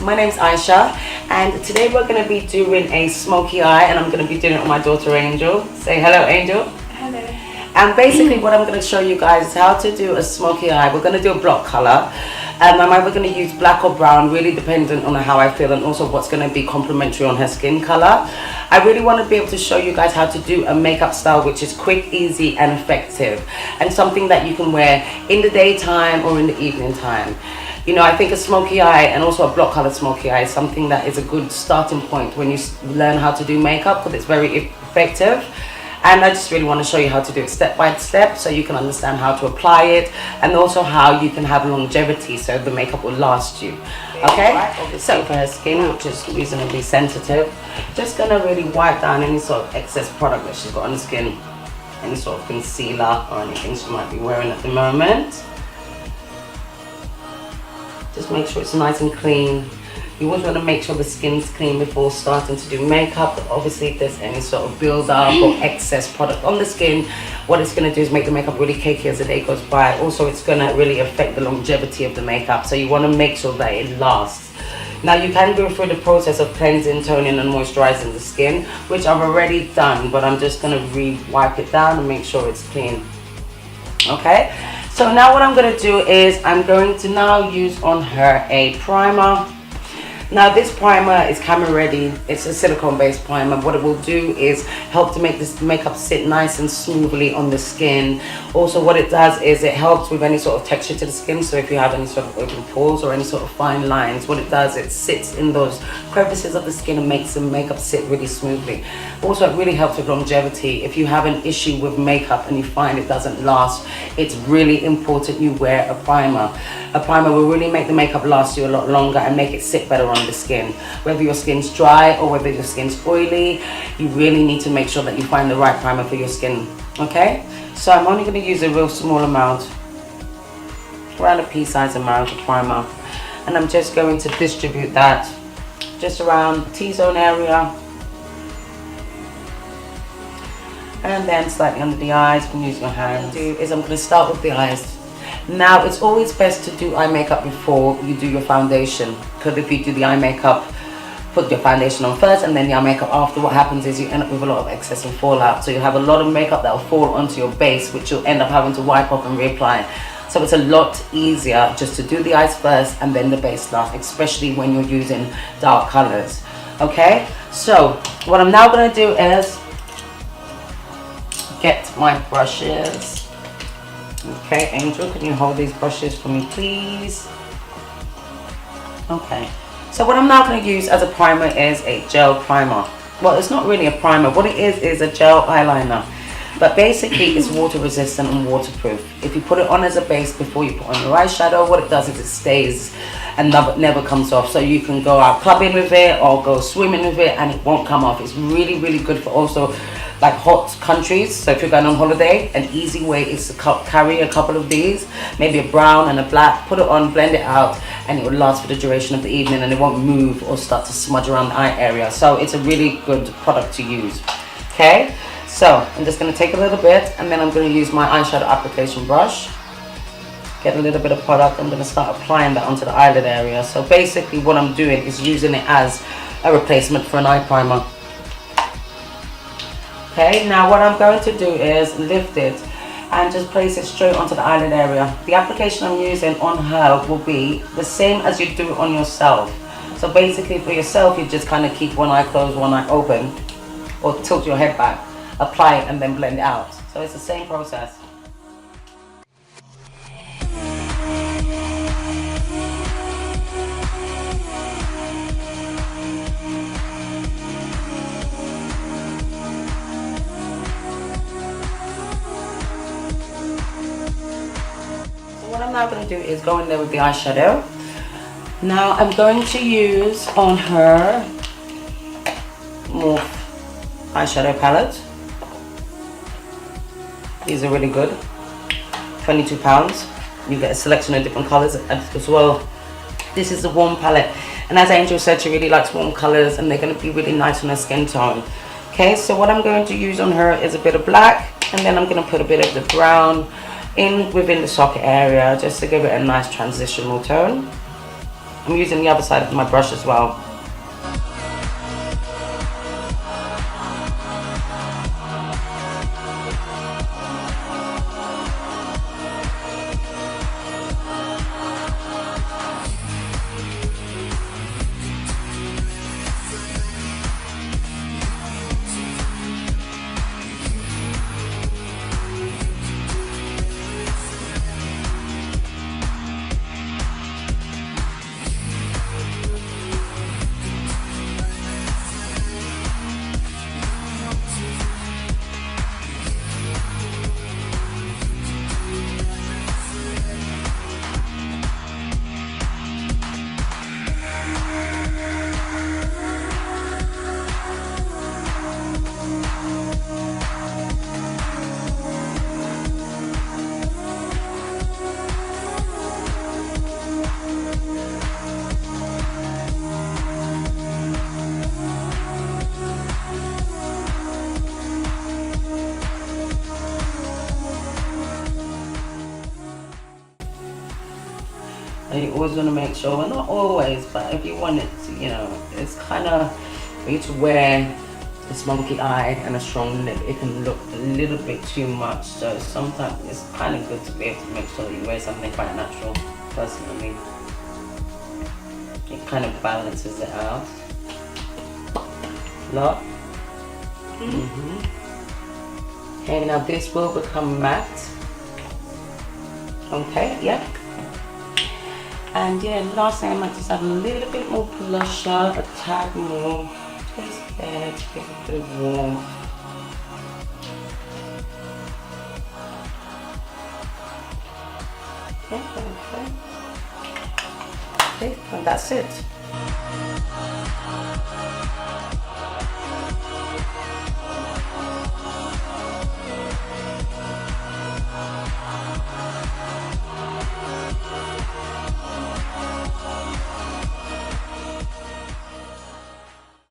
my name's Aisha, and today we're going to be doing a smoky eye, and I'm going to be doing it on my daughter Angel. Say hello, Angel. Hello. And basically what I'm going to show you guys is how to do a smoky eye. We're going to do a block color. I'm either going to use black or brown, really dependent on how I feel and also what's going to be complementary on her skin color. I really want to be able to show you guys how to do a makeup style which is quick, easy and effective, and something that you can wear in the daytime or in the evening time. You know, I think a smoky eye and also a block color smoky eye is something that is a good starting point when you learn how to do makeup, because it's very effective. And I just really want to show you how to do it step by step so you can understand how to apply it, and also how you can have longevity so the makeup will last you. Okay? So for her skin, which is reasonably sensitive, just going to really wipe down any sort of excess product that she's got on the skin, any sort of concealer or anything she might be wearing at the moment. Just make sure it's nice and clean. You always want to make sure the skin's clean before starting to do makeup. But obviously if there's any sort of build-up or excess product on the skin, what it's going to do is make the makeup really cakey as the day goes by. Also, it's going to really affect the longevity of the makeup, so you want to make sure that it lasts. Now you can go through the process of cleansing, toning and moisturizing the skin, which I've already done, but I'm just going to re-wipe it down and make sure it's clean. Okay, so now what I'm going to do is I'm going to now use on her a primer. Now this primer is camera ready. It's a silicone based primer. What it will do is help to make this makeup sit nice and smoothly on the skin. Also what it does is it helps with any sort of texture to the skin. So if you have any sort of open pores or any sort of fine lines, what it does, it sits in those crevices of the skin and makes the makeup sit really smoothly. Also it really helps with longevity. If you have an issue with makeup and you find it doesn't last, it's really important you wear a primer. A primer will really make the makeup last you a lot longer and make it sit better on the skin. Whether your skin's dry or whether your skin's oily, you really need to make sure that you find the right primer for your skin. Okay, so I'm only going to use a real small amount, around a pea-sized amount of primer, and I'm just going to distribute that just around T-zone area and then slightly under the eyes. You can use your hands. I'm going to start with the eyes. Now it's always best to do eye makeup before you do your foundation, because if you do the eye makeup, put your foundation on first and then the eye makeup after, what happens is you end up with a lot of excess and fallout. So you have a lot of makeup that will fall onto your base, which you'll end up having to wipe off and reapply. So it's a lot easier just to do the eyes first and then the base last, especially when you're using dark colors. Okay, so what I'm now going to do is get my brushes. Okay, Angel, can you hold these brushes for me, please? Okay, so what I'm now going to use as a primer is a gel primer. Well, it's not really a primer. What it is a gel eyeliner. But basically, it's water resistant and waterproof. If you put it on as a base before you put on your eyeshadow, what it does is it stays and never comes off. So you can go out clubbing with it or go swimming with it and it won't come off. It's really, really good for also like hot countries. So if you're going on holiday, an easy way is to carry a couple of these, maybe a brown and a black, put it on, blend it out, and it will last for the duration of the evening and it won't move or start to smudge around the eye area. So it's a really good product to use. Okay, so I'm just going to take a little bit and then I'm going to use my eyeshadow application brush, get a little bit of product. I'm going to start applying that onto the eyelid area. So basically what I'm doing is using it as a replacement for an eye primer. Okay, now what I'm going to do is lift it and just place it straight onto the eyelid area. The application I'm using on her will be the same as you do on yourself. So basically for yourself, you just kind of keep one eye closed, one eye open, or tilt your head back, apply it and then blend it out. So it's the same process. What I'm now going to do is go in there with the eyeshadow. Now I'm going to use on her Morphe eyeshadow palette. These are really good. £22. You get a selection of different colors as well. This is a warm palette, and as Angel said, she really likes warm colors and they're going to be really nice on her skin tone. Okay, so what I'm going to use on her is a bit of black, and then I'm going to put a bit of the brown within the socket area just to give it a nice transitional tone. I'm using the other side of my brush as well. And you always want to make sure, well, not always, but if you want it to, you know, it's kind of, for you to wear this monkey eye and a strong lip, it can look a little bit too much. So sometimes it's kind of good to be able to make sure that you wear something quite natural, personally. It kind of balances it out. Look. Okay, now this will become matte. Okay, yeah. And yeah, last thing I might just add a little bit more blusher, a tad more, just there to give it a bit of warmth. Okay, and that's it.